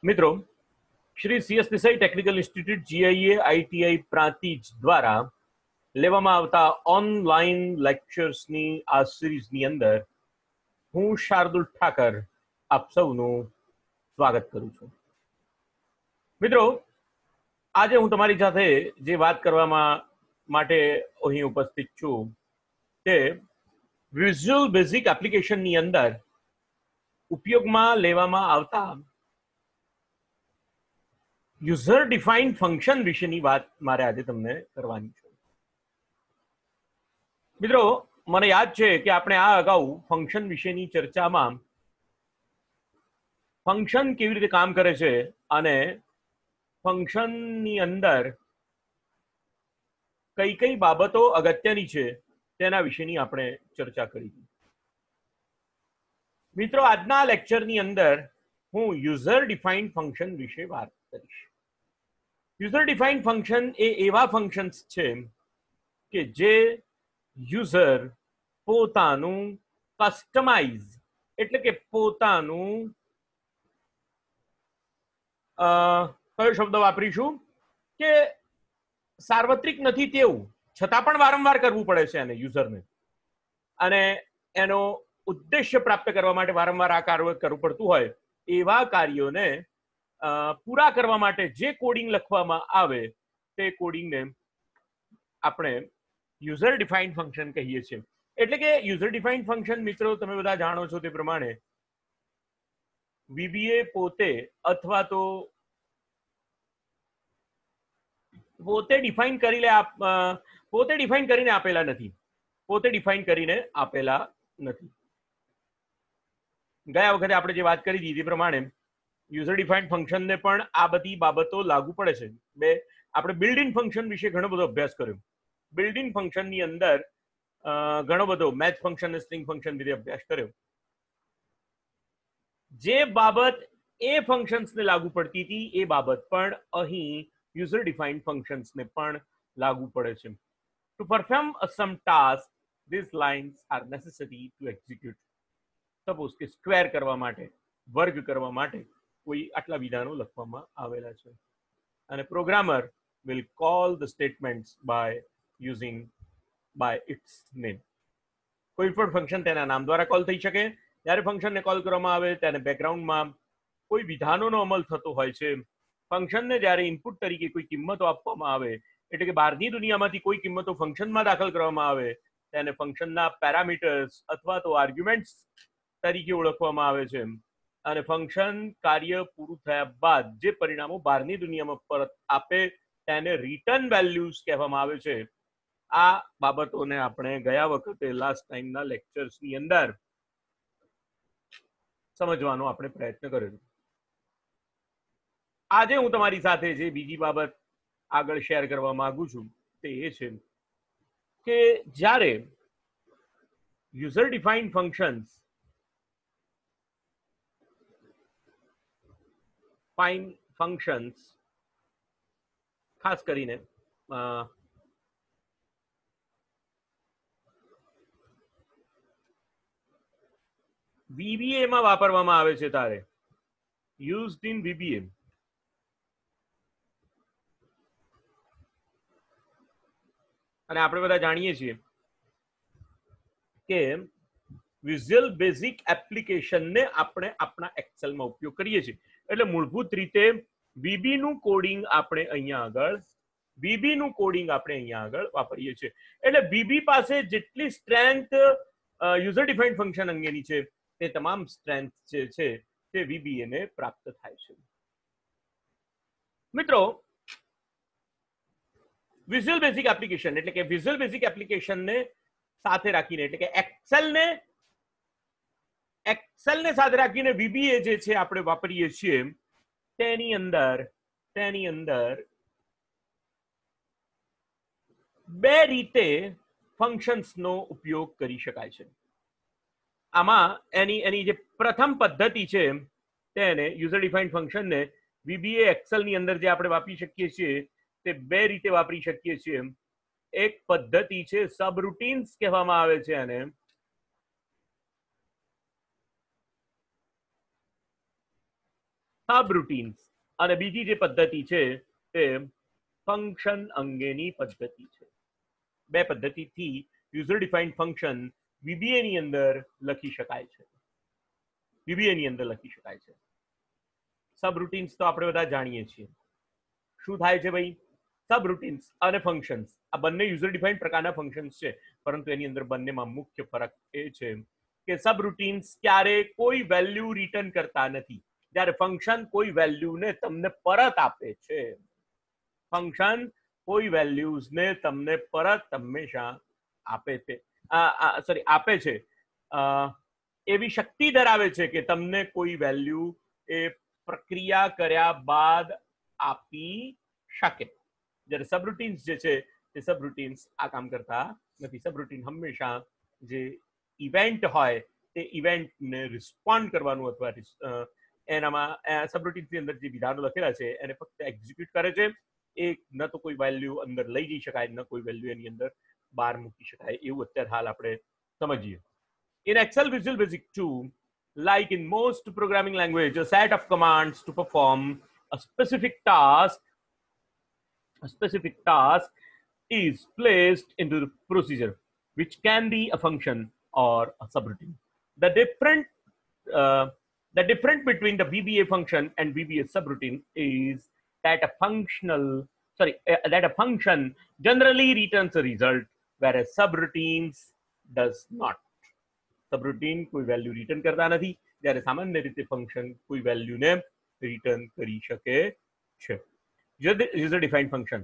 મિત્રો, Shri CS Desai technical institute GIA ITI Prantij દ્વારા લેવામાં આવતા ઓનલાઈન લેક્ચર્સની આ સિરીઝની અંદર હું શાર્દુલ ઠાકર આપ સૌનું સ્વાગત કરું છું. મિત્રો, આજે હું તમારી સાથે જે વાત કરવા માટે અહીં ઉપસ્થિત છું તે વિઝ્યુઅલ બેઝિક એપ્લિકેશનની અંદર ઉપયોગમાં લેવામાં આવતા યુઝર ડિફાઇન્ડ ફંક્શન વિશેની વાત મારે આજે તમને કરવાની છે. મિત્રો, મને યાદ છે કે આપણે આ અગાઉ ફંક્શન વિશેની ચર્ચામાં ફંક્શન કેવી રીતે કામ કરે છે અને ફંક્શનની અંદર કઈ કઈ બાબતો અગત્યની છે તેના વિશેની આપણે ચર્ચા કરી. મિત્રો, આજના લેક્ચરની અંદર હું યુઝર ડિફાઇન્ડ ફંક્શન વિશે વાત કરીશ. યુઝર ડિફાઇન્ડ ફંક્શન એ એવા ફંક્શન્સ છે કે જે યુઝર પોતાનું કસ્ટમાઇઝ એટલે કે પોતાનું કયો શબ્દ વાપરીશું કે સાર્વત્રિક નથી તેવું છતાં પણ વારંવાર કરવું પડે છે એને યુઝરને, અને એનો ઉદ્દેશ્ય પ્રાપ્ત કરવા માટે વારંવાર આ કાર્ય કરવું પડતું હોય એવા કાર્યોને પૂરા કરવા માટે જે કોડિંગ લખવામાં આવે તે કોડિંગને આપણે યુઝર ડિફાઇન્ડ ફંક્શન કહીએ છીએ. એટલે કે યુઝર ડિફાઇન્ડ ફંક્શન, મિત્રો, તમે બધા જાણો છો તે પ્રમાણે વીબીએ પોતે અથવા તો પોતે ડિફાઇન કરીને આપેલા નથી. ગયા વખતે આપણે જે વાત કરી દીધી પ્રમાણે યુઝર ડિફાઇન્ડ ફંક્શનને પણ આ બધી બાબતો લાગુ પડે છે. આપણે બિલ્ટ ઇન ફંક્શન વિશે ઘણો બધો અભ્યાસ કર્યો. બિલ્ટ ઇન ફંક્શનની અંદર ઘણો બધો મેથ ફંક્શન, સ્ટ્રિંગ ફંક્શન વિશે અભ્યાસ કર્યો. જે બાબત એ ફંક્શન્સને લાગુ પડતી હતી એ બાબત પણ અહીં યુઝર ડિફાઇન્ડ ફંક્શન્સને પણ લાગુ પડે છે. To perform some task this lines are necessary to execute. Suppose કે સ્ક્વેર કરવા માટે, વર્ગ કરવા માટે કોઈ આટલા વિધાનો લખવામાં આવેલા છે અને programmer will call the statements by its name. કોઈ પણ ફંક્શન તેના નામ દ્વારા કોલ થઈ શકે. જ્યારે ફંક્શનને કોલ કરવામાં આવે ત્યારે બેકગ્રાઉન્ડમાં કોઈ વિધાનોનો અમલ થતો હોય છે. ફંક્શનને જ્યારે ઇનપુટ તરીકે કોઈ કિંમતો આપવામાં આવે, એટલે કે બહારની દુનિયામાંથી કોઈ કિંમતો ફંક્શનમાં દાખલ કરવામાં આવે, તેને ફંક્શનના પેરામીટર્સ અથવા તો આર્ગ્યુમેન્ટ્સ તરીકે ઓળખવામાં આવે છે. અને ફંક્શન કાર્ય પૂરું થયા બાદ જે પરિણામો બહારની દુનિયામાં પરત આપે તેને રિટર્ન વેલ્યુઝ કહેવામાં આવે છે. આ બાબતોને આપણે ગયા વખતે લાસ્ટ ટાઈમના લેક્ચર્સની અંદર સમજવાનો આપણે પ્રયત્ન કર્યો. આજે હું તમારી સાથે જે બીજી બાબત આગળ શેર કરવા માંગુ છું તે એ છે કે જ્યારે યુઝર ડિફાઇન્ડ ફંક્શન્સ ખાસ કરીને VBA માં વાપરવામાં આવે છે ત્યારે યુઝડ ઇન VBA, અને આપણે બધા જાણીએ છીએ કે વિઝ્યુઅલ બેઝિક એપ્લિકેશનને આપણે આપણા એક્સેલમાં ઉપયોગ કરીએ છીએ. એટલે મૂળભૂત રીતે VB નું કોડિંગ આપણે અહીંયા આગળ વાપરીએ છીએ. એટલે VB પાસે જેટલી સ્ટ્રેન્થ યુઝર ડિફાઇન્ડ ફંક્શન અંગેની છે તે તમામ સ્ટ્રેન્થ જે છે તે VBA ને પ્રાપ્ત થાય છે. મિત્રો, વિઝ્યુઅલ બેઝિક એપ્લિકેશન એટલે કે વિઝ્યુઅલ બેઝિક એપ્લિકેશનને સાથે રાખીને, એટલે કે એક્સેલને સાથે રાખીને VBA જે છે આપણે વાપરીએ છીએ તેની અંદર બે રીતે ફંક્શન્સનો ઉપયોગ કરી શકાય છે. આમાં એની જે પ્રથમ પદ્ધતિ છે તેને યુઝર ડિફાઇન્ડ ફંક્શનને VBA એક્સેલની અંદર જે આપણે વાપરી શકીએ છીએ તે બે રીતે વાપરી શકીએ છીએ. એક પદ્ધતિ છે સબરૂટીન્સ કહેવામાં આવે છે, અને સબરૂટીન્સ અને બીજી જે પદ્ધતિ છે તે ફંક્શન અંગેની પદ્ધતિ છે. બે પદ્ધતિથી યુઝર ડિફાઇન્ડ ફંક્શન VBA ની અંદર લખી શકાય છે. VBA ની અંદર લખી શકાય છે. સબરૂટીન્સ તો આપણે બધા જાણીએ છીએ. શું થાય છે ભાઈ? સબરૂટીન્સ અને ફંક્શન્સ આ બંને યુઝર ડિફાઇન્ડ પ્રકારના ફંક્શન્સ છે, પરંતુ એની અંદર બંનેમાં મુખ્ય ફરક એ છે કે સબરૂટીન્સ ક્યારે કોઈ વેલ્યુ રિટર્ન કરતા નથી, જ્યારે ફંક્શન કોઈ વેલ્યુને તમને પરત આપે છે. ફંક્શન કોઈ વેલ્યુઝને તમને પરત હંમેશા આપે છે, આપે છે. એવી શક્તિ ધરાવે છે કે તમને કોઈ વેલ્યુ એ પ્રક્રિયા કર્યા બાદ આપી શકે. જ્યારે સબરૂટીન્સ જે છે તે સબરૂટીન્સ આ કામ કરતા નથી. સબરૂટીન હંમેશા જે ઇવેન્ટ હોય તે ઇવેન્ટને રિસ્પોન્ડ કરવાનું અથવા એનામાં સબરૂટીન્સની અંદર જે વિધાનો લખેલા છે એને ફક્ત એક્ઝિક્યુટ કરે છે. એ ન તો કોઈ વેલ્યુ અંદર લઈ જઈ શકાય, ન કોઈ વેલ્યુ એની અંદર બહાર મૂકી શકાય, એવું અત્યારે હાલ આપણે સમજીએ. In Excel Visual Basic 2, like in most programming language, a set of commands to perform a specific task is placed into the procedure, which can be a function or a subroutine. The difference between the VBA function and VBA subroutine is that a function generally returns a result, whereas subroutines does not. Subroutine કોઈ value return કરતા નથી, જ્યારે સામાન્ય રીતે function કોઈ વેલ્યુને return કરી શકે છે. User defined function.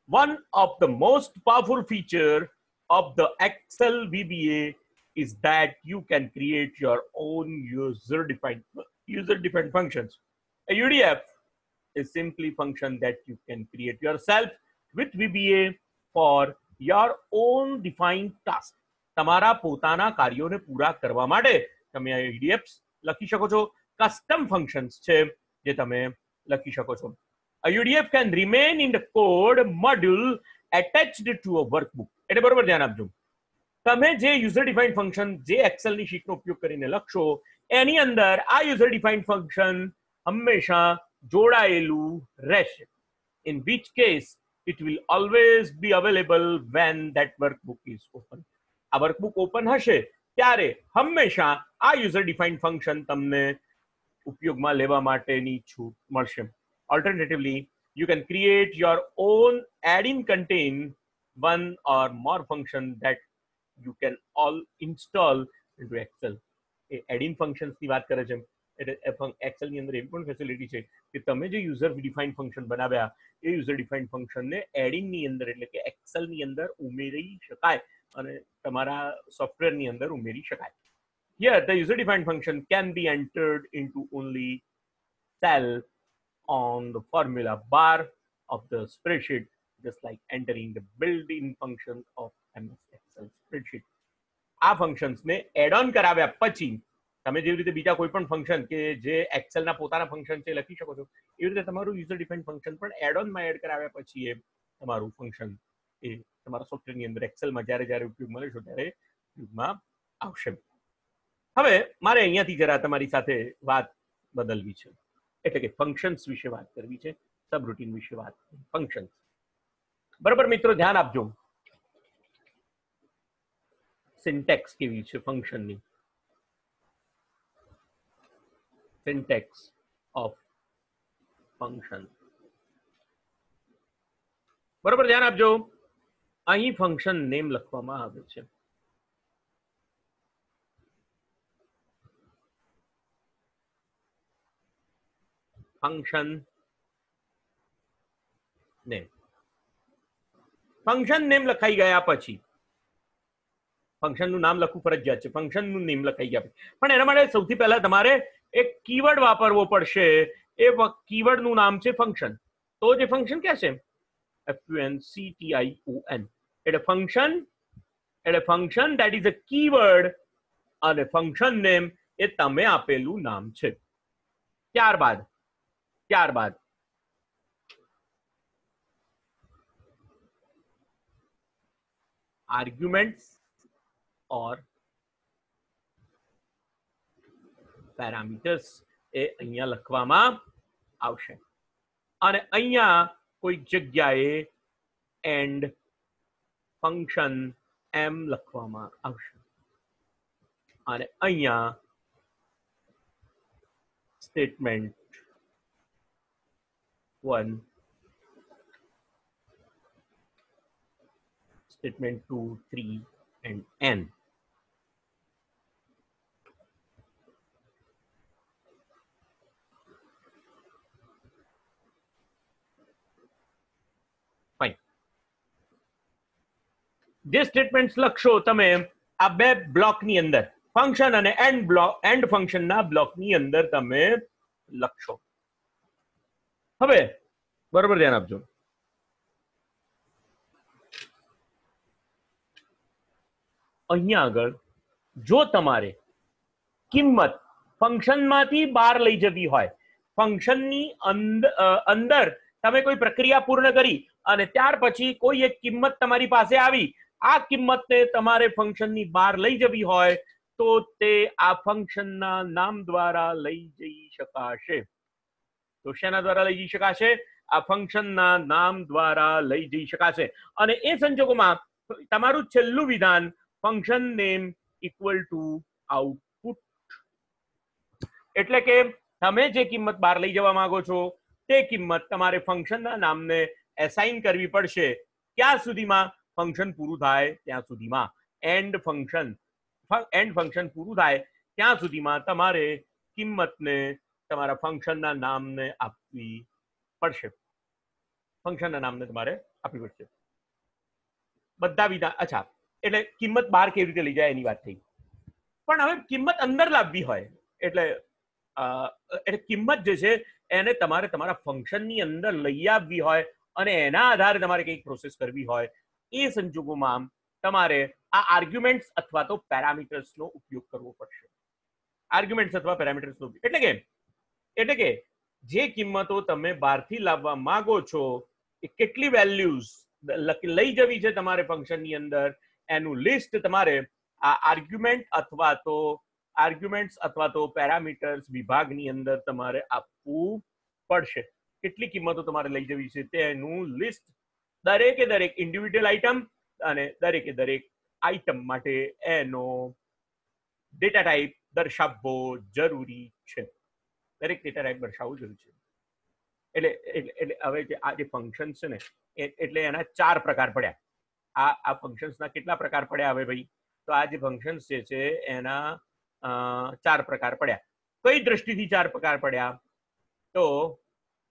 One of the most powerful feature of the Excel VBA is that you can create your own user defined functions. A UDF is simply function that you can create yourself with VBA for your own defined task. તમારા પોતાના કાર્યોને પૂરા કરવા માટે તમે આ UDFs લખી શકો છો. કસ્ટમ ફંક્શન્સ છે જે તમે લખી શકો છો. A UDF can remain in the code module attached to a workbook. એટલે બરોબર ધ્યાન આપજો. તમે જે યુઝર ડિફાઇન્ડ ફંક્શન જે એક્સેલની શીટનો ઉપયોગ કરીને લખશો એની અંદર આ યુઝર ડિફાઇન્ડ ફંક્શન હંમેશા જોડાયેલું રહેશે. In which case it will always be available when that workbook is open. આ વર્કબુક ઓપન હશે ત્યારે હંમેશા આ યુઝર ડિફાઇન્ડ ફંક્શન તમને ઉપયોગમાં લેવા માટેની છૂટ મળશે. Alternatively, you can create your own add-in contain one or more function that you can all install into Excel. A add-in ફંક્શન્સની વાત કરે છે. એટલે એક્સેલની અંદર એવી પણ ફેસિલિટી છે કે તમે જે યુઝર ડિફાઇન્ડ ફંક્શન બનાવ્યા એ યુઝર ડિફાઇન્ડ ફંક્શનને એડિંગની અંદર એટલે કે એક્સેલની અંદર ઉમેરી શકાય અને તમારા સોફ્ટવેરની અંદર ઉમેરી શકાય. Here the user defined function can be entered into only cell on the formula bar of the spreadsheet, just like entering the built-in function of MS Excel spreadsheet. આ ફંક્શન્સને એડ ઓન કરાવ્યા પછી તમે જેવી રીતે બીજા કોઈ પણ ફંક્શન કે જે એક્સેલના પોતાના ફંક્શન છે લખી શકો છો, એવી રીતે તમારું યુઝર ડિફાઇન્ડ ફંક્શન પણ એડ ઓનમાં એડ કરાવ્યા પછી એ તમારું ફંક્શન એ તમારા સોફ્ટવેરની અંદર એક્સેલમાં જ્યારે જ્યારે ઉપયોગમાં લેશો ત્યારે ઉપયોગમાં આવશે. હવે મારે અહીંયાથી જરા તમારી સાથે વાત બદલવી છે, એટલે કે ફંક્શન્સ વિશે વાત કરવી છે, સબરૂટીન વિશે વાત. ફંક્શન્સ બરાબર મિત્રો ધ્યાન આપજો. સિન્ટેક્સ કેવી છે ફંક્શનની? સિન્ટેક્સ ઓફ ફંક્શન બરાબર ધ્યાન આપજો. અહીં ફંક્શન નેમ લખવામાં આવે છે. Function name. ફંક્શન નેમ લખાઈ ગયા પછી ફંક્શનનું નામ લખવું ફરજિયાત છે. ફંક્શનનું નેમ લખાઈ ગયા પછી પણ એના માટે સૌથી પહેલા તમારે એક કીવર્ડ વાપરવો પડશે. એ કીવર્ડનું નામ છે ફંક્શન. તો જે ફંક્શન ક્યાં છે? FUNCTION. એટલે function that is a keyword અને ફંક્શન નેમ એ તમે આપેલું નામ છે. ત્યારબાદ આર્ગ્યુમેન્ટ્સ or parameters એ અહીંયા લખવામાં આવશે અને અહીંયા કોઈ જગ્યાએ એન્ડ ફંક્શન એમ લખવામાં આવશે અને અહીંયા statement 1 statement 2 3 and n fine જે સ્ટેટમેન્ટ્સ લખશો તમે આ બે બ્લોકની અંદર ફંક્શન અને એન્ડ ફંક્શનના બ્લોકની અંદર તમે લખશો હવે બરોબર ધ્યાન આપજો અહીંયા આગળ જો તમારે કિંમત ફંક્શનમાંથી બહાર લઈ જવી હોય ફંક્શનની અંદર તમે કોઈ પ્રક્રિયા પૂર્ણ કરી અને ત્યાર પછી કોઈ એક કિંમત તમારી પાસે આવી આ કિંમતને તમારે ફંક્શનની બહાર લઈ જવી હોય તો તે આ ફંક્શનના નામ દ્વારા લઈ જઈ શકાશે તો શેના દ્વારા લઈ જઈ શકાશે આ ફંક્શનના નામ દ્વારા લઈ જઈ શકાશે અને એ સંજોગોમાં તમારું છેલ્લું વિધાન function name equal to output એટલે કે તમે જે કિંમત બહાર લઈ જવા માંગો છો તે કિંમત તમારે ફંક્શનના નામને એસાઇન કરવી પડશે ક્યાં સુધીમાં ફંક્શન પૂરું થાય ત્યાં સુધીમાં એન્ડ ફંક્શન પૂરું થાય ત્યાં સુધીમાં તમારે કિંમતને તમારા ફંક્શનના નામને આપવી પડશે ફંક્શનના નામને તમારે આપવી પડશે બધા વિધાન અચ્છા એટલે કિંમત બહાર કેવી રીતે લઈ જાય એની વાત થઈ પણ હવે કિંમત અંદર લાવવી હોય એટલે કિંમત જે છે એને તમારે તમારા ફંક્શનની અંદર લઈ આવવી હોય અને એના આધારે તમારે કંઈક પ્રોસેસ કરવી હોય એ સંજોગોમાં તમારે આ આર્ગ્યુમેન્ટ્સ અથવા તો પેરામીટર્સનો ઉપયોગ કરવો પડશે આર્ગ્યુમેન્ટ્સ અથવા પેરામીટર્સનો એટલે કે જે કિંમતો તમે બહારથી લાવવા માંગો છો એ કેટલી વેલ્યુઝ લઈ જવી છે તમારે ફંક્શનની અંદર એનું લિસ્ટ તમારે આ આર્ગ્યુમેન્ટ્સ અથવા તો પેરામીટર્સ વિભાગની અંદર તમારે આપવું પડશે કેટલી કિંમતો તમારે લઈ જવી છે તેનું લિસ્ટ દરેકે દરેક ઇન્ડિવિડ્યુઅલ આઇટમ અને દરેકે દરેક આઇટમ માટે એનો ડેટા ટાઈપ દર્શાવવો જરૂરી છે દરેક ડેટા ટાઈપ દર્શાવવું જરૂરી છે એટલે હવે આ જે ફંક્શન છે ને એટલે એના 4 પ્રકાર પડ્યા આ ફંક્શન્સના કેટલા પ્રકાર પડ્યા હવે ભાઈ તો આ જે ફંક્શન્સ જે છે એના 4 પ્રકાર પડ્યા કઈ દ્રષ્ટિથી 4 પ્રકાર પડ્યા તો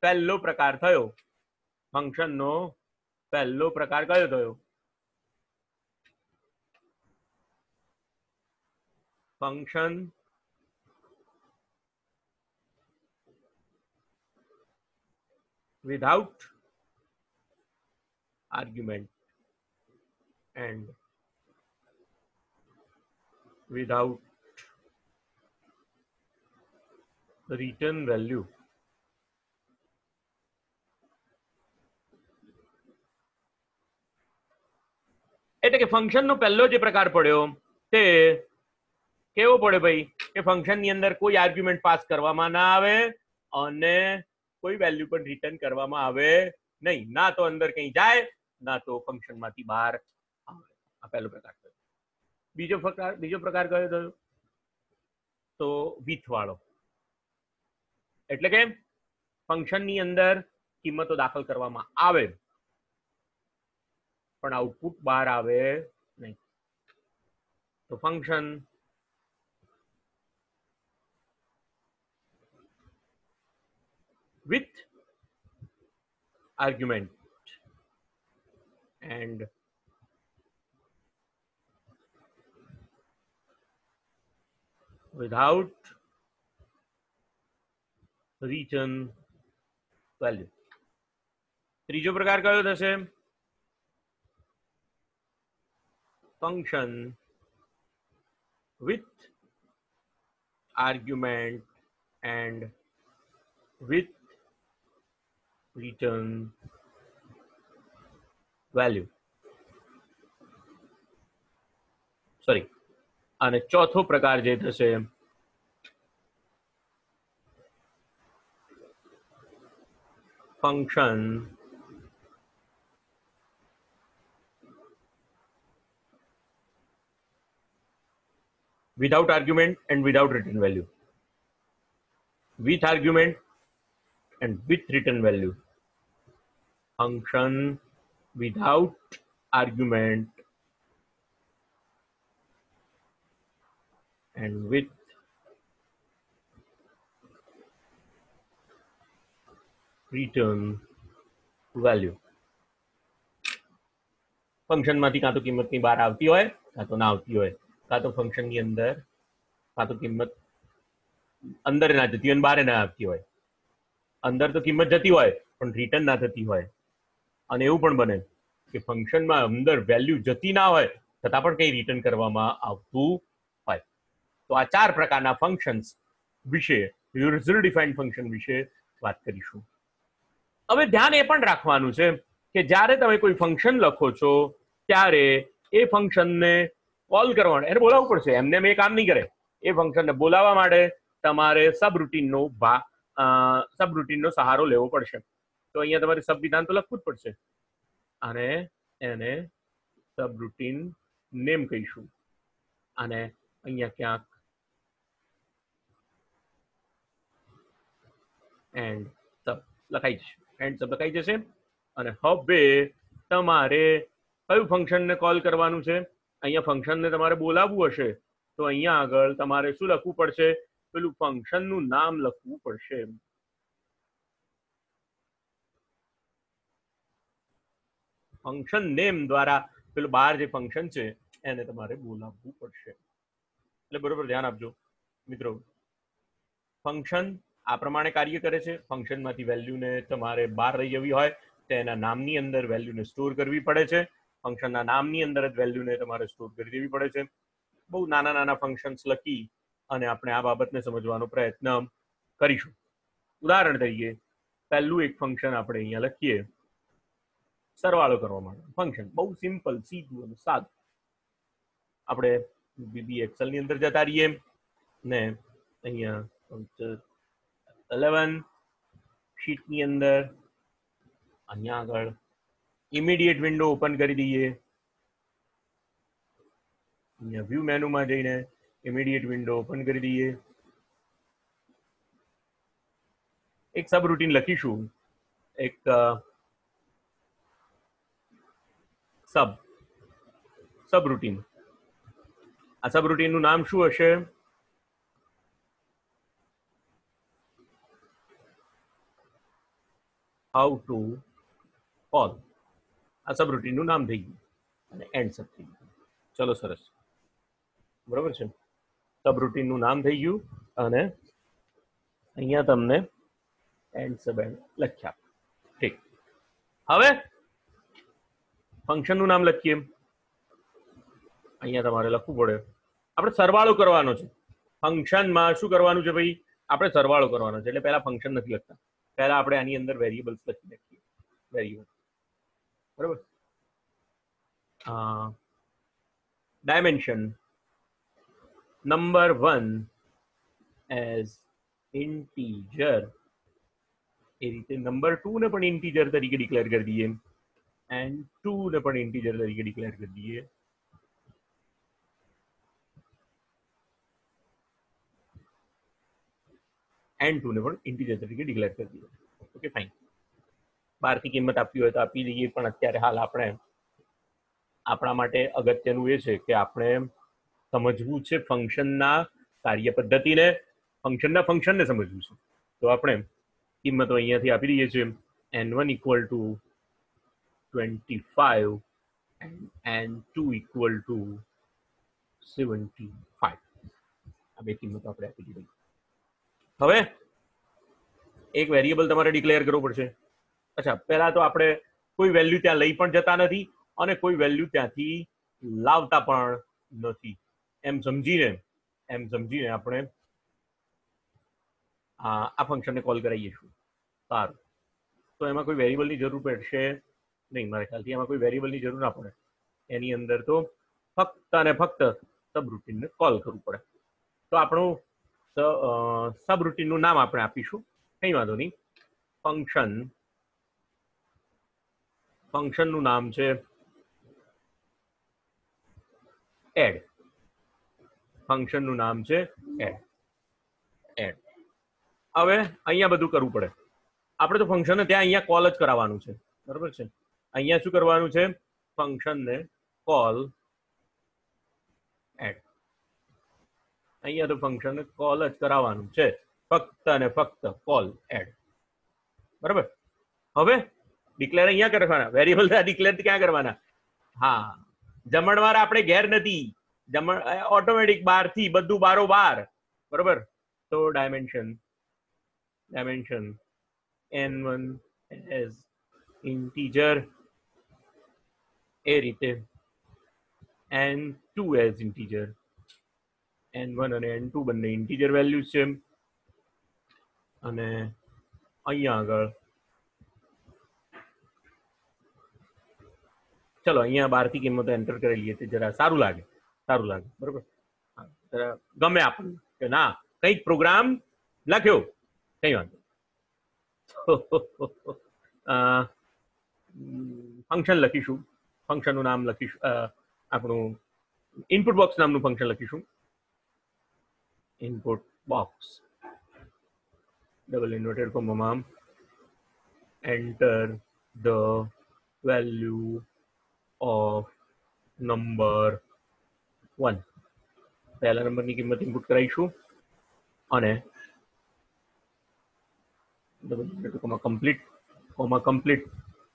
પહેલો પ્રકાર થયો ફંક્શનનો પહેલો પ્રકાર કયો થયો function without argument and without return value એટલે કે ફંક્શનનો પહેલો જે પ્રકાર પડ્યો તે કેવો પડે ભાઈ કે ફંક્શનની અંદર કોઈ આર્ગ્યુમેન્ટ પાસ કરવામાં ના આવે અને કોઈ વેલ્યુ પણ રિટર્ન કરવામાં આવે નહીં ના તો અંદર કંઈ જાય ના તો ફંક્શનમાંથી બહાર આવે આ પહેલો પ્રકાર થયો બીજો પ્રકાર કયો થયો તો વિથ વાળો એટલે કે ફંક્શનની અંદર કિંમતો દાખલ કરવામાં આવે પણ આઉટપુટ બહાર આવે નહીં તો function with argument and without return value ત્રીજો પ્રકાર કયો થશે function with argument and with return value અને ચોથો પ્રકાર જે થશે function without argument and without written value, with argument and with written value, function without argument and with return value. Function માંથી કાં તો કિંમતની બહાર આવતી હોય કાં તો ના આવતી હોય, કાં તો ફંક્શનની અંદર કાં તો કિંમત અંદર ના જતી હોય બહાર ના આવતી હોય. અંદર તો કિંમત જતી હોય પણ રિટર્ન ના થતી હોય, અને એવું પણ બને કે ફંક્શનમાં અંદર વેલ્યુ જતી ના હોય છતાં પણ કંઈ રિટર્ન કરવામાં આવતું હોય. તો આ ચાર પ્રકારના ફંક્શન્સ વિશે, યુઝર ડિફાઇન્ડ ફંક્શન વિશે વાત કરીશું. હવે ધ્યાન એ પણ રાખવાનું છે કે જ્યારે તમે કોઈ ફંક્શન લખો છો ત્યારે એ ફંક્શનને કોલ કરવાનું, એને બોલાવવું પડશે. એમને મેં કામ નહીં કરે. એ ફંક્શનને બોલાવવા માટે તમારે સબરૂટીનનો સહારો લેવો પડશે. તો અહીંયા તમારે સબ વિધાન તો લખવું જ પડશે, અને એને સબરૂટીન નેમ કહીશું, અને અહીંયા ક્યાંક એન્ડ સબ લખાઈ જશે. એન્ડ સબ લખાઈ જશે. અને હવે તમારે કયું ફંક્શનને કોલ કરવાનું છે? અહીંયા ફંક્શનને તમારે બોલાવવું હશે તો અહીંયા આગળ તમારે શું લખવું પડશે? પેલું ફંક્શનનું નામ લખવું પડશે. ફંક્શન નેમ દ્વારા પેલું બહાર જે ફંક્શન છે એને તમારે બોલાવવું પડશે. એટલે બરોબર ધ્યાન આપજો મિત્રો. ફંક્શન આ પ્રમાણે કાર્ય કરે છે. ફંક્શનમાંથી વેલ્યુને તમારે બહાર લઈ જવી હોય તો એના નામની અંદર વેલ્યુને સ્ટોર કરવી પડે છે. ફંક્શનના નામની અંદર જ વેલ્યુને તમારે સ્ટોર કરી દેવી પડે છે. બહુ નાના નાના ફંક્શન્સ લખી અને આપણે આ બાબતને સમજવાનો પ્રયત્ન કરીશું. ઉદાહરણ તરીકે પહેલું એક ફંક્શન આપણે અહીંયા લખીએ, સરવાળો કરવા માટે ફંક્શન. બહુ સિમ્પલ, સીધું અને સાદું. આપણે બીબી એક્સેલની અંદર જતા રહીએ ને અહીંયા 11 શીટની અંદર અહીંયા આગળ ઇમિડિયેટ વિન્ડો ઓપન કરી દઈએ. અહીંયા વ્યૂ મેનુમાં જઈને ઇમિડિયેટ વિન્ડો ઓપન કરી દઈએ. એક સબ રૂટીન લખીશું, એક સબ રૂટીન. આ સબ રૂટીનનું નામ શું હશે? How to call. આ સબ રૂટીનનું નામ થઈ ગયું અને એન્ડ સબ થઈ ગયું. ચલો સરસ, બરોબર છે. સબ રૂટીનનું નામ થઈ ગયું અને અહીંયા તમને એન્ડ સબ એન્ડ લખ્યા. ઠીક. હવે ફંક્શનનું નામ લખીએ. અહીંયા તમારે લખવું પડે, આપણે સરવાળો કરવાનો છે. ફંક્શનમાં શું કરવાનું છે ભાઈ? આપણે સરવાળો કરવાનો છે. એટલે પહેલા ફંક્શન નથી લખતા, પહેલા આપણે આની અંદર વેરિયેબલ્સ લખી નાખીએ. વેરિયેબલ, બરોબર. Dimension number 1 as integer. એ રીતે નંબર 2 ને પણ ઇન્ટીજર તરીકે ડિક્લેર કરી દઈએ, એન્ડ 2 ને પણ ઇન્ટીજર તરીકે ડિક્લેર કરી દઈએ. એન્ડ 2 ને પણ ઇન્ટીજર તરીકે ડિક્લેર કરી દઈએ. Okay, fine. બહારથી કિંમત આપવી હોય તો આપી દઈએ, પણ અત્યારે હાલ આપણે આપણા માટે અગત્યનું એ છે કે આપણે સમજવું છે ફંક્શનના કાર્ય પદ્ધતિને, ફંક્શનને સમજવું છે. તો આપણે કિંમતો અહીંયાથી આપી દઈએ છીએ. n1 equal to 25 and n2 equal to 75. આ બે કિંમતો આપણે આપી દીધી. હવે એક વેરિયેબલ તમારે ડિક્લેર કરવું પડશે. અચ્છા, પહેલા તો આપણે કોઈ વેલ્યુ ત્યાં લઈ પણ જતા નથી અને કોઈ વેલ્યુ ત્યાંથી લાવતા પણ નથી. એમ સમજીને આપણે આ ફંક્શનને કોલ કરાવીશું. સારું, તો એમાં કોઈ વેરિયેબલની જરૂર પડશે નહીં. મારા ખ્યાલથી એમાં કોઈ વેરિયેબલની જરૂર ના પડે. એની અંદર તો ફક્ત અને ફક્ત સબરૂટીનને કોલ કરવું પડે. તો આપણું સબરૂટીનનું નામ આપણે આપીશું, કંઈ વાંધો નહીં. ફંક્શન ફંક્શનનું નામ છે એડ. ફંક્શનનું નામ છે એડ. એડ. હવે અહીંયા બધું કરવું પડે. આપણે તો ફંક્શનને ત્યાં અહીંયા કોલ જ કરાવવાનું છે, બરાબર છે. અહીંયા શું કરવાનું છે? ફંક્શનને કોલ એડ. અહીંયા તો ફંક્શનને કોલ જ કરાવવાનું છે, ફક્ત અને ફક્ત કોલ એડ. બરાબર. હવે ડિક્લેર અહીંયા કરવાના, વેરિયેબલ ડિક્લેર ક્યાં કરવાના? હા, જમણવાર આપણે ઘેર નથી, ઓટોમેટિક બારથી બધું બારોબાર. બરાબર. તો ડાયમેન્શન n1 એઝ ઇન્ટીજર, એ રીતે n2 એઝ ઇન્ટીજર. n1 અને n2 બંને ઇન્ટીજર વેલ્યુઝ છે. અને અહીંયા આગળ ચલો અહીંયા 12 થી કિંમતો એન્ટર કરી લઈએ, તે જરા સારું લાગે. બરોબર. ગમે આપણને કે ના કંઈક પ્રોગ્રામ લખ્યો, કઈ વાંધો. ફંક્શન લખીશું, ફંક્શનનું નામ લખીશું, આપણું ઇનપુટ બોક્સ નામનું ફંક્શન લખીશું. ઇનપુટ બોક્સ ડબલ ઇન્વર્ટેડ કોમામાં enter the value of number 1. પહેલા નંબરની કિંમત ઇનપુટ કરાવીશું અને કમ્પ્લીટ.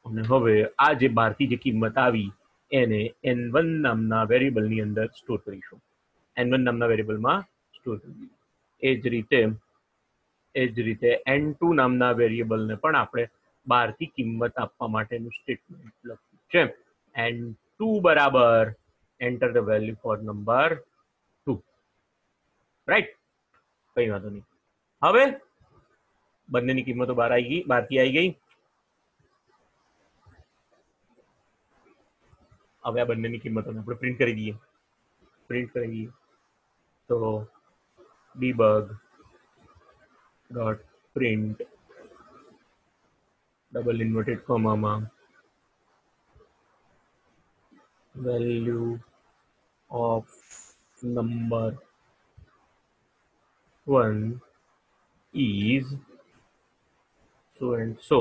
અને હવે આ જે 12 થી જે કિંમત આવી એને n1 નામના વેરિયેબલની અંદર સ્ટોર કરીશું. n1 નામના વેરિયેબલમાં સ્ટોર કરીશું. એ જ રીતે n2 નામના વેરિયેબલને પણ આપણે 12 થી કિંમત આપવા માટેનું સ્ટેટમેન્ટ લખ્યું છે. n2 બરાબર enter the value for number 2. Right, કઈ વાંધો નહીં. હવે બંનેની કિંમતો 12 થી આવી ગઈ. હવે આ બંનેની કિંમતોને આપણે પ્રિન્ટ કરી દઈએ. તો debug dot print double inverted કોમામાં value of number 1 is so and so.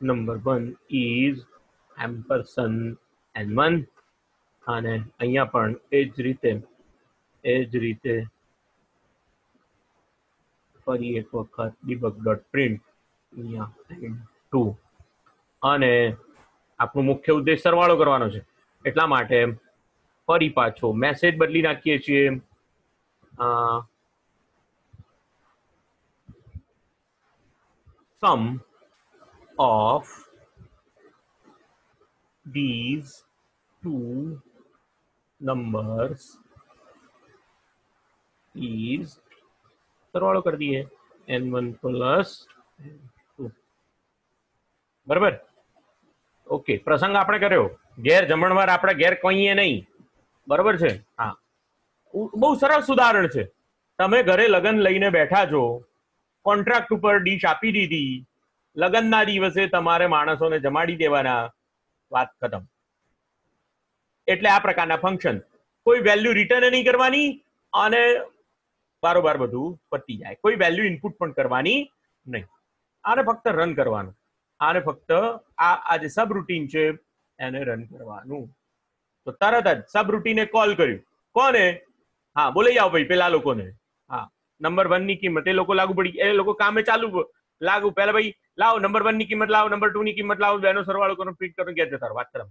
Number 1 is ampersand n1. અને અહીંયા પણ એ જ રીતે ફરી એક વખત debug ડોટ પ્રિન્ટ અહીંયા n2. અને આપણું મુખ્ય ઉદ્દેશ સરવાળો કરવાનો છે, એટલા માટે ફરી પાછો મેસેજ બદલી નાખીએ છીએ. sum of these two numbers is, સરવાળો કરી દઈએ, n1 પ્લસ n2. બરાબર. ઓકે, પ્રસંગ આપણે કર્યો, ઘેર જમણવાર આપણે ઘેર કહીએ નહીં. બરાબર છે. હા, બહુ સરસ ઉદાહરણ છે. તમે ઘરે લગ્ન લઈને બેઠા છો, કોન્ટ્રાક્ટ ઉપર ડીશ આપી દીધી, લગ્નના દિવસે તમારે માણસોને જમાડી દેવાના, વાત ખતમ. એટલે આ પ્રકારના ફંક્શન, કોઈ વેલ્યુ રિટર્ન નહીં કરવાની અને બારોબાર બધું પતી જાય. કોઈ વેલ્યુ ઇનપુટ પણ કરવાની નહીં. આને ફક્ત રન કરવાનું. આને ફક્ત આ જે સબ રૂટીન છે એને રન કરવાનું. તો તરત જ સબ રૂટીને કોલ કર્યું. કોને? હા, બોલાઈ આવો ભાઈ પેલા લોકોને. હા, નંબર 1 ની કિંમત એ લોકો લાગુ પડી, એ લોકો કામે ચાલુ લાગુ. પેલા ભાઈ લાવો નંબર 1 ની કિંમત લાવો, નંબર 2 ની કિંમત લાવો, બેનો સરવાળો કરો, પ્રિન્ટ કરો, ઘેર જતા રહો, વાત કરો.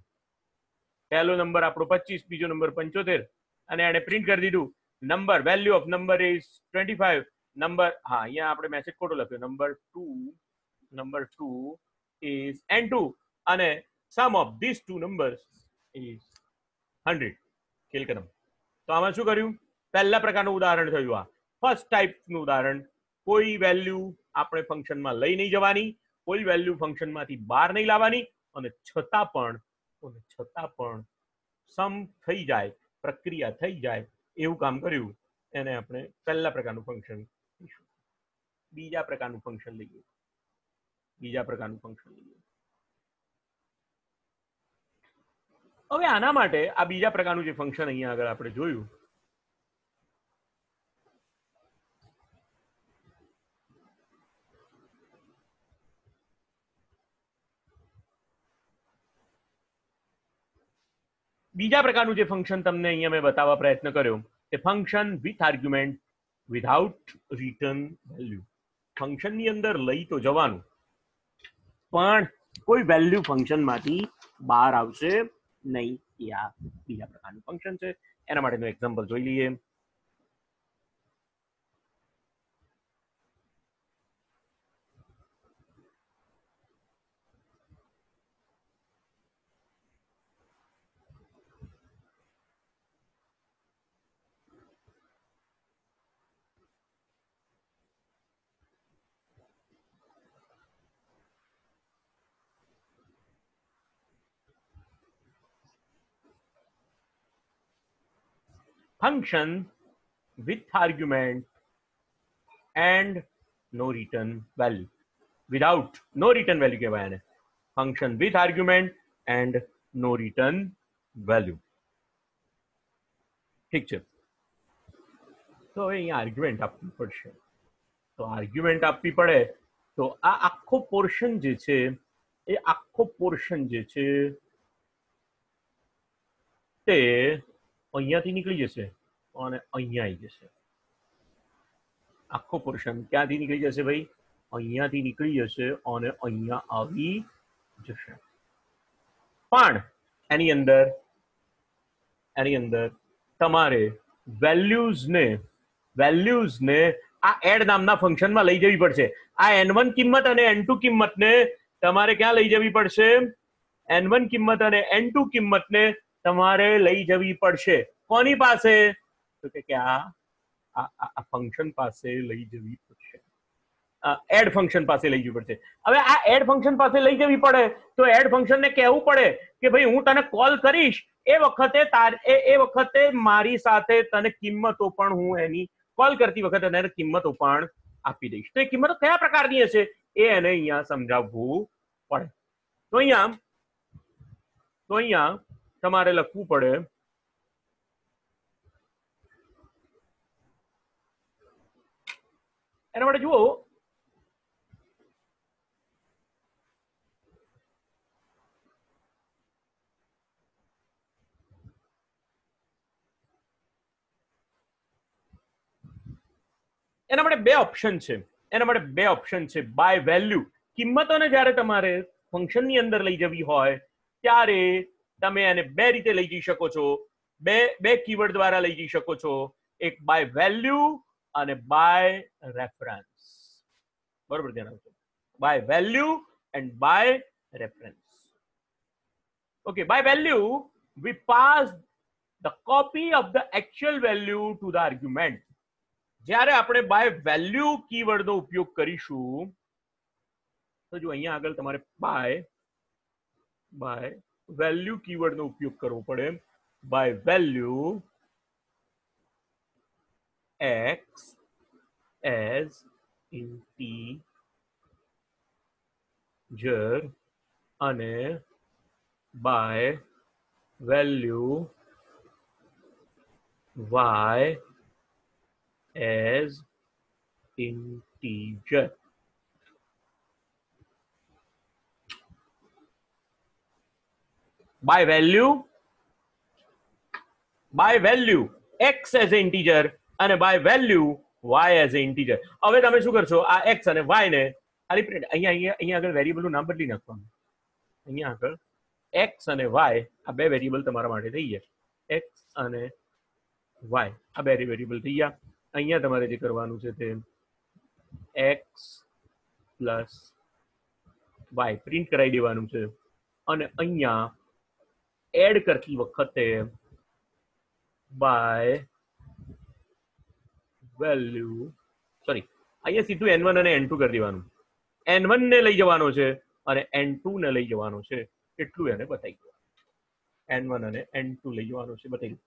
પહેલો નંબર આપણો 25, બીજો નંબર 75 અને એને પ્રિન્ટ કરી દીધું. Number value of number is 25. Number, હા અહીંયા આપણે મેસેજ ખોટો લખ્યો. નંબર 2 ઇઝ n2 અને sum of this two numbers is 100. ખેલ કરમ. તો આમાં શું કર્યું? પહેલા પ્રકારનું ઉદાહરણ થયું. આ ફર્સ્ટ ટાઈપનું ઉદાહરણ. કોઈ વેલ્યુ આપણે ફંક્શનમાં લઈ નહીં જવાની, કોઈ વેલ્યુ ફંક્શનમાંથી બહાર નહીં લાવવાની, અને છતાં પણ સમ થઈ જાય, પ્રક્રિયા થઈ જાય એવું કામ કર્યું. એને આપણે પહેલા પ્રકારનું ફંક્શન લઈશું. બીજા પ્રકારનું ફંક્શન લઈએ. હવે આના માટે આ બીજા પ્રકારનું જે ફંક્શન અહીંયા આગળ આપણે જોયું, બીજા પ્રકારનું જે ફંક્શન તમને અહીંયા મેં બતાવવા પ્રયત્ન કર્યો તે function with argument without return value. ફંક્શનની અંદર લઈ તો જવાનું પણ કોઈ વેલ્યુ ફંક્શનમાંથી બહાર આવશે નહીં. એ આ બીજા પ્રકારનું ફંક્શન છે. એના માટેનું એક્ઝામ્પલ જોઈ લઈએ. Function with argument and no return value. Without no return value કહેવાય એને. Function with argument and no return value. ઠીક છે. તો હવે અહીંયા આર્ગ્યુમેન્ટ આપવી પડશે. તો આર્ગ્યુમેન્ટ આપવી પડે તો આ આખો પોર્શન જે છે એ આખો પોર્શન જે છે તે અહીંયાથી નીકળી જશે અને અહીંયા આવી જશે. આખો પોર્શન ક્યાંથી નીકળી જશે ભાઈ? અહીંયાથી નીકળી જશે અને અહીંયા આવી જશે. પણ એની અંદર તમારે વેલ્યુઝને આ એડ નામના ફંક્શનમાં લઈ જવી પડશે. આ n1 કિંમત અને n2 કિંમતને તમારે ક્યાં લઈ જવી પડશે? n1 કિંમત અને n2 કિંમતને તમારે લઈ જવી પડશે. કોની પાસે? તો કે આ ફંક્શન પાસે લઈ જવી પડશે. એડ ફંક્શન પાસે લઈ જવી પડશે. હવે આ એડ ફંક્શન પાસે લઈ જવી પડે તો એડ ફંક્શનને કહેવું પડે કે ભાઈ હું તને કોલ કરીશ એ વખતે મારી સાથે તને કિંમતો પણ હું એની કોલ કરતી વખતે એને કિંમતો પણ આપી દઈશ. તો એ કિંમતો કયા પ્રકારની હશે એ એને અહીંયા સમજાવવું પડે. તો અહીંયા તમારે લખવું પડે એના માટે જુઓ એના માટે બે ઓપ્શન છે. By value. કિંમતોને જ્યારે તમારે ફંક્શનની અંદર લઈ જવી હોય ત્યારે તમે એને બે રીતે લઈ જઈ શકો છો. બે કીવર્ડ દ્વારા લઈ જઈ શકો છો. એક બાય વેલ્યુ અને બાય રેફરન્સ. બરોબર ધ્યાન આપજો. By value and by reference. Okay. By value we pass the copy of the actual value to the argument. જ્યારે આપણે બાય વેલ્યુ કીવર્ડનો ઉપયોગ કરીશું તો જો અહીંયા આગળ તમારે બાય વેલ્યુ કીવર્ડનો ઉપયોગ કરવો પડે. By value x as integer અને by value y as integer. By value x as a integer અને by value y as a integer. હવે તમે શું કરશો? આ x અને y ને ખાલી પ્રિન્ટ અહીંયા આગળ વેરિયેબલનું નામ બદલી નાખવાનું. અહીંયા આગળ x અને y આ બે વેરિયેબલ તમારા માટે થઈ ગયા. x અને y આ બે વેરિયેબલ થઈ ગયા. અહીંયા તમારે જે કરવાનું છે તે x પ્લસ y પ્રિન્ટ કરાવી દેવાનું છે અને અહીંયા એડ કરતી વખતે બાય વેલ્યુ અહીંયા સીધું n1 અને n2 કરી દેવાનું. n1 ને લઈ જવાનો છે અને n2 ને લઈ જવાનો છે એટલું એને બતાવી દો. n1 અને n2 લઈ જવાનું છે બતાવી દો.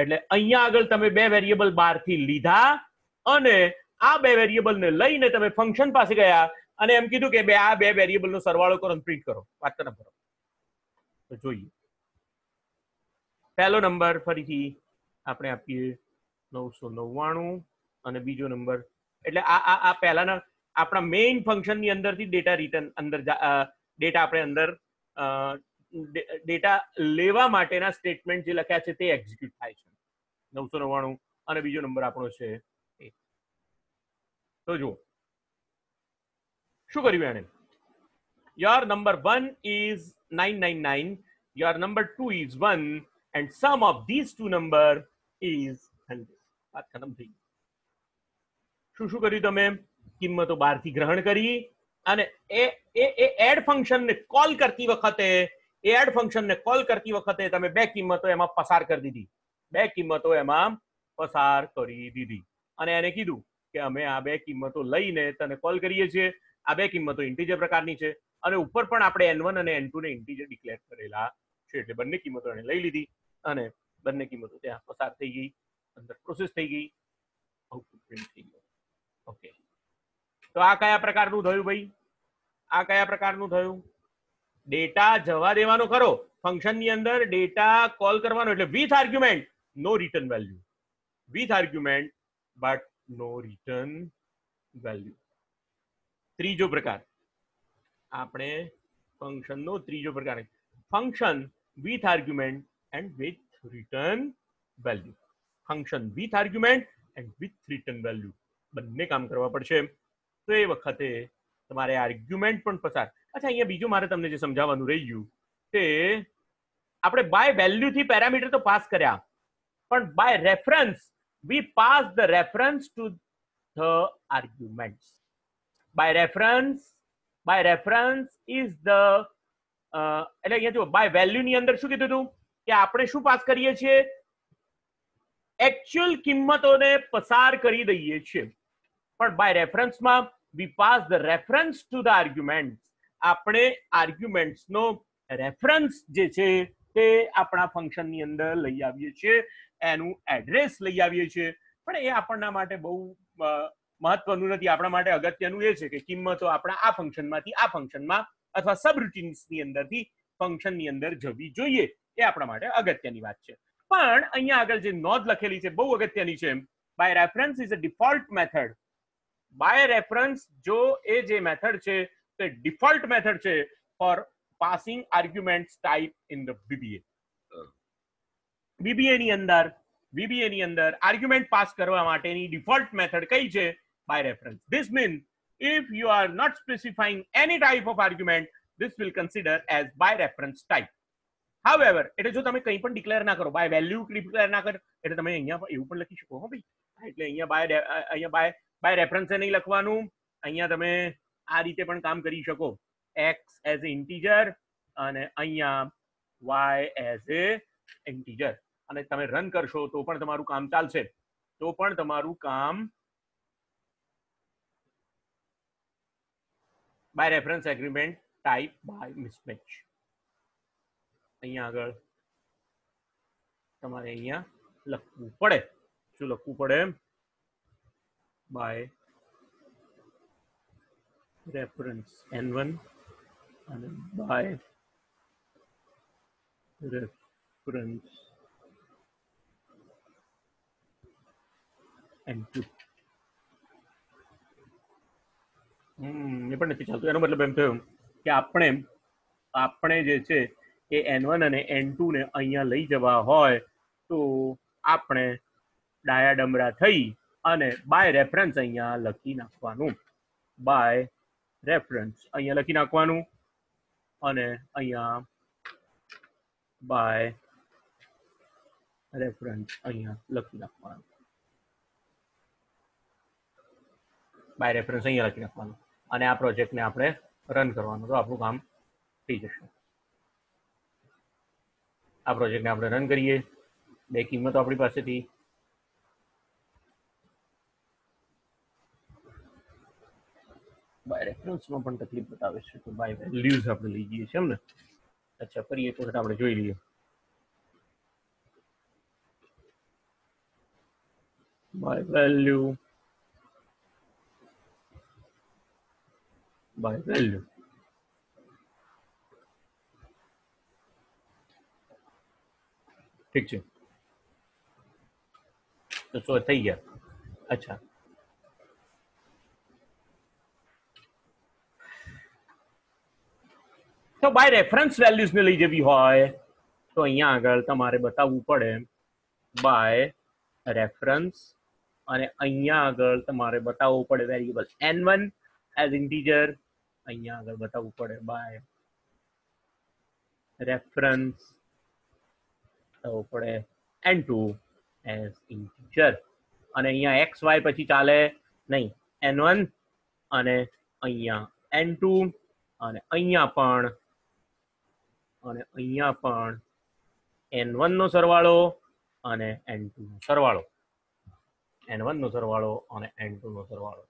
એટલે અહીંયા આગળ તમે બે વેરિયેબલ બહારથી લીધા અને આ બે વેરિયેબલને લઈને તમે ફંક્શન પાસે ગયા અને એમ કીધું કે આ બે વેરિયેબલનો સરવાળો કરો અને પ્રિન્ટ કરો. વાત કરો. તો જોઈએ પહેલો નંબર ફરીથી આપણે આપીએ 999 અને બીજો નંબર એટલે આ પહેલાના આપણા મેઇન ફંક્શનની અંદરથી ડેટા રિટર્ન અંદર ડેટા આપણે અંદર ડેટા લેવા માટેના સ્ટેટમેન્ટ જે લખ્યા છે તે એક્ઝિક્યુટ થાય છે 999 અને બીજો નંબર આપણો છે 1. તો જુઓ શું કર્યું એને your number 1 is 999 your number 2 is 1 and sum of these two number is 100 વાત ખતમ થઈ શું શું કર્યું તમે કિંમતો બહારથી ગ્રહણ કરી અને એ એડ ફંક્શનને કોલ કરતી વખતે તમે બે કિંમતો એમાં પસાર કરી દીધી અને એને કીધું કે અમે આ બે કિંમતો લઈને તને કોલ કરીએ છીએ આ બે કિંમતો ઇન્ટીજર પ્રકારની છે અને ઉપર પણ આપણે n1 અને n2 ને ઇન્ટીજર ડિક્લેર કરેલા છે એટલે બંને કિંમતો એને લઈ લીધી અને બંને કિંમતો ત્યાં પસાર થઈ ગઈ અંદર પ્રોસેસ થઈ ગઈ આઉટપુટ પ્રિન્ટ થઈ ગયું. ઓકે તો આ કયા પ્રકારનું થયું ભાઈ આ કયા પ્રકારનું થયું ડેટા જવા દેવાનો ખરો ફંક્શનની અંદર ડેટા કોલ કરવાનો એટલે with argument no return value with argument but no return value. ત્રીજો પ્રકાર આપણે ફંક્શનનો ત્રીજો પ્રકાર function with argument and with return value. Function with argument and with return value બંને કામ કરવા પડશે. તો એ વખતે તમારે આર્ગ્યુમેન્ટ પણ પસાર. અચ્છા અહીંયા બીજું મારે તમને જે સમજાવવાનું રહી ગયું તે આપણે બાય વેલ્યુ થી પેરામીટર તો પાસ કર્યા પણ by reference we pass the reference to the arguments. By reference is the એટલે અહીંયા જો બાય વેલ્યુ ની અંદર શું કીધું હતું કે આપણે શું પાસ કરીએ છીએ એકચ્યુઅલ કિંમતોને પસાર કરી દઈએ છીએ પણ બાય રેફરન્સમાં we pass the reference to the arguments. આપણે આર્ગ્યુમેન્ટ્સનો રેફરન્સ જે છે તે આપણા ફંક્શનની અંદર લઈ આવીએ છીએ એનું એડ્રેસ લઈ આવીએ છીએ પણ એ આપણા માટે બહુ મહત્વનું નથી. આપણા માટે અગત્યનું એ છે કે કિંમતો આપણા આ ફંક્શનમાંથી આ ફંક્શનમાં અથવા સબરૂટીન્સની અંદરથી ફંક્શનની અંદર જવી જોઈએ એ આપણા માટે અગત્યની વાત છે. પણ અહીંયા આગળ જે નોંધ લખેલી છે બહુ અગત્યની છે by reference is a default method. By reference જો એ જે મેથડ છે તે ડિફોલ્ટ મેથડ છે for passing arguments type in the VBA. VBA ની અંદર આર્ગ્યુમેન્ટ પાસ કરવા માટેની ડિફોલ્ટ મેથડ કઈ છે by reference. This means if you are not specifying any type of argument this will consider as by reference type. However એટલે જો તમે કંઈ પણ ડિક્લેર ના કરો બાય વેલ્યુ ડિક્લેર ના કરો એટલે તમે અહીંયા એવું પણ લખી શકો હો ભાઈ એટલે અહીંયા બાય રેફરન્સ નહીં લખવાનું અહીંયા તમે આ રીતે પણ કામ કરી શકો x એઝ એ ઇન્ટીજર અને અહીંયા y એઝ એ ઇન્ટીજર અને તમે રન કરશો તો પણ તમારું કામ ચાલશે by reference argument type by mismatch. અહીંયા આગળ તમારે અહીંયા લખવું પડે શું લખવું પડે બાય રેફરન્સ n1 અને બાય રેફરન્સ n2. એ પણ નથી ચાલતું. એનો મતલબ એમ થયો કે આપણે જે છે એ n1 અને n2 ને અહીંયા લઈ જવા હોય તો આપણે ડાયાડમરા થઈ અને બાય રેફરન્સ અહીંયા લખી નાખવાનું બાય રેફરન્સ અહીંયા લખી નાખવાનું અને અહીંયા બાય રેફરન્સ અહીંયા લખી નાખવાનું બાય રેફરન્સ અહીંયા લખી નાખવાનું અને આ પ્રોજેક્ટને આપણે રન કરવાનું તો આપણું કામ થઈ જશે. આ પ્રોજેક્ટને આપણે રન કરીએ બે કિંમતો આપણી પાસેથી બાય રેફરન્સમાં પણ તકલીફ બતાવે છે તો બાય વેલ્યુઝ આપણે લઈ જઈએ છીએ એમ ને. અચ્છા ફરી એક વખત આપણે જોઈ લઈએ બાય વેલ્યુ ઠીક છે, તો શું થઈ ગયા? અચ્છા, તો બાય રેફરન્સ વેલ્યુઝ ને લઈ જવી હોય તો અહીંયા આગળ તમારે બતાવવું પડે બાય રેફરન્સ, અને અહીંયા આગળ તમારે બતાવવું પડે વેરિયેબલ n1 એઝ ઇન્ટીજર, અહીંયા આગળ બતાવવું પડે બાય રેફરન્સ, બતાવવું પડે n2 એઝ ઇન્ટીજર, અને અહીંયા એક્સ વાય પછી ચાલે નહીં, n1 અને અહીંયા n2, અને અહીંયા પણ n1 નો સરવાળો અને n2 નો સરવાળો, n1 નો સરવાળો અને n2 નો સરવાળો.